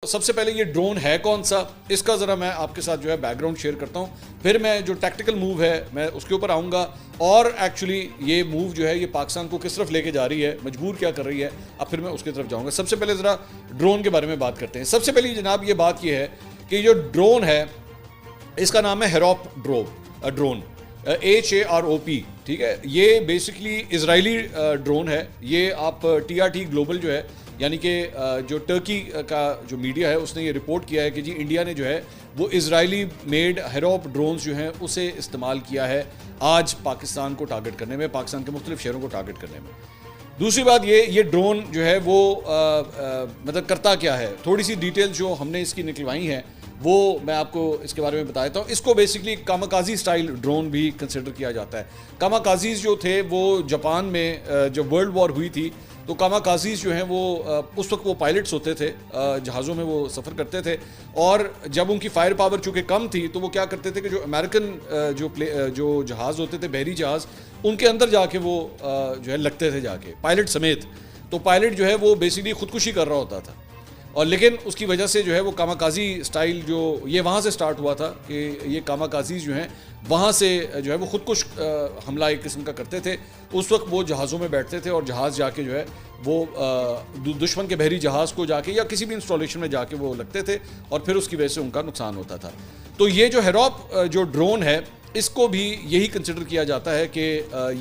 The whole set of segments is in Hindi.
सबसे पहले ये ड्रोन है कौन सा, इसका ज़रा मैं आपके साथ जो है बैकग्राउंड शेयर करता हूँ, फिर मैं जो टैक्टिकल मूव है मैं उसके ऊपर आऊँगा और एक्चुअली ये मूव जो है ये पाकिस्तान को किस तरफ लेके जा रही है, मजबूर क्या कर रही है, अब फिर मैं उसकी तरफ जाऊँगा। सबसे पहले ज़रा ड्रोन के बारे में बात करते हैं। सबसे पहले जनाब ये बात ये है कि जो ड्रोन है इसका नाम है हेरोप ड्रोन, HAROP, ठीक है। ये बेसिकली इजरायली ड्रोन है। ये आप TRT ग्लोबल जो है यानी कि जो टर्की का जो मीडिया है उसने ये रिपोर्ट किया है कि जी इंडिया ने जो है वो इजरायली मेड हेरोप ड्रोन्स जो हैं उसे इस्तेमाल किया है आज पाकिस्तान को टारगेट करने में, पाकिस्तान के मुख्तलिफ शहरों को टारगेट करने में। दूसरी बात ये ड्रोन जो है वो मतलब करता क्या है, थोड़ी सी डिटेल्स जो हमने इसकी निकलवाई हैं वो मैं आपको इसके बारे में बताता हूँ। इसको बेसिकली कामाकाजी स्टाइल ड्रोन भी कंसिडर किया जाता है। कामाकाजीज जो थे वो जापान में जब वर्ल्ड वॉर हुई थी तो कामाकाजीज जो हैं वो उस वक्त वो पायलट्स होते थे, जहाज़ों में वो सफ़र करते थे और जब उनकी फायर पावर चूँकि कम थी तो वो क्या करते थे कि जो अमेरिकन जो जहाज़ होते थे, बहरी जहाज़, उनके अंदर जाके वो जो है लगते थे जाके पायलट समेत। तो पायलट जो है वो बेसिकली खुदकुशी कर रहा होता था और लेकिन उसकी वजह से जो है वो कामाकाजी स्टाइल जो ये वहाँ से स्टार्ट हुआ था कि ये कामाकाजीज जो हैं वहाँ से जो है वो खुदकुश हमला एक किस्म का करते थे। उस वक्त वो जहाज़ों में बैठते थे और जहाज़ जाके जो है वो दुश्मन के बहरी जहाज़ को जाके या किसी भी इंस्टॉलेशन में जाके वो लगते थे और फिर उसकी वजह से उनका नुकसान होता था। तो ये जो हेरोप जो ड्रोन है इसको भी यही कंसिडर किया जाता है कि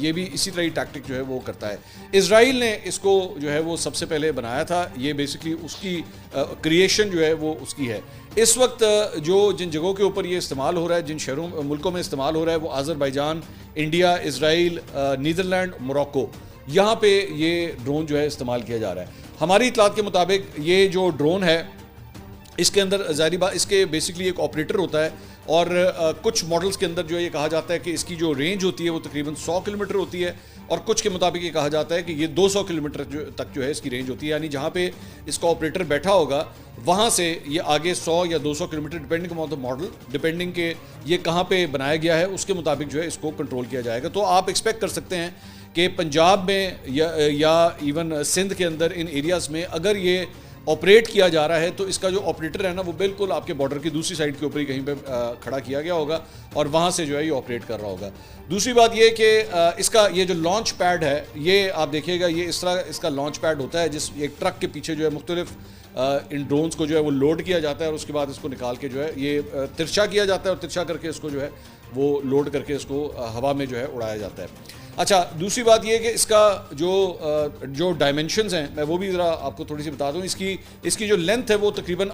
ये भी इसी तरह ही टैक्टिक जो है वो करता है। इजराइल ने इसको जो है वो सबसे पहले बनाया था। ये बेसिकली उसकी क्रिएशन जो है वो उसकी है। इस वक्त जो जिन जगहों के ऊपर ये इस्तेमाल हो रहा है, जिन शहरों मुल्कों में इस्तेमाल हो रहा है वो Azerbaijan, India, Israel, Netherland, Morocco, यहाँ पे ये ड्रोन जो है इस्तेमाल किया जा रहा है। हमारी इतलात के मुताबिक ये जो ड्रोन है इसके अंदर ज़ाहिर बात इसके बेसिकली एक ऑपरेटर होता है और कुछ मॉडल्स के अंदर जो है ये कहा जाता है कि इसकी जो रेंज होती है वो तकरीबन 100 किलोमीटर होती है और कुछ के मुताबिक ये कहा जाता है कि ये 200 किलोमीटर तक जो है इसकी रेंज होती है। यानी जहाँ पे इसका ऑपरेटर बैठा होगा वहाँ से ये आगे 100 या 200 kilometre depending upon the model, depending के ये कहाँ पे बनाया गया है उसके मुताबिक जो है इसको कंट्रोल किया जाएगा। तो आप एक्सपेक्ट कर सकते हैं कि पंजाब में या इवन सिंध के अंदर इन एरियाज़ में अगर ये ऑपरेट किया जा रहा है तो इसका जो ऑपरेटर है ना वो बिल्कुल आपके बॉर्डर की दूसरी साइड के ऊपर ही कहीं पे खड़ा किया गया होगा और वहाँ से जो है ये ऑपरेट कर रहा होगा। दूसरी बात ये कि इसका ये जो लॉन्च पैड है ये आप देखिएगा ये इस तरह इसका लॉन्च पैड होता है जिस एक ट्रक के पीछे जो है मुख्तलिफ इन ड्रोन्स को जो है वो लोड किया जाता है और उसके बाद इसको निकाल के जो है ये तिरछा किया जाता है और तिरछा करके इसको जो है वो लोड करके इसको हवा में जो है उड़ाया जाता है। अच्छा, दूसरी बात ये है कि इसका जो डायमेंशंस हैं मैं वो भी ज़रा आपको थोड़ी सी बता दूं। इसकी जो लेंथ है वो तकरीबन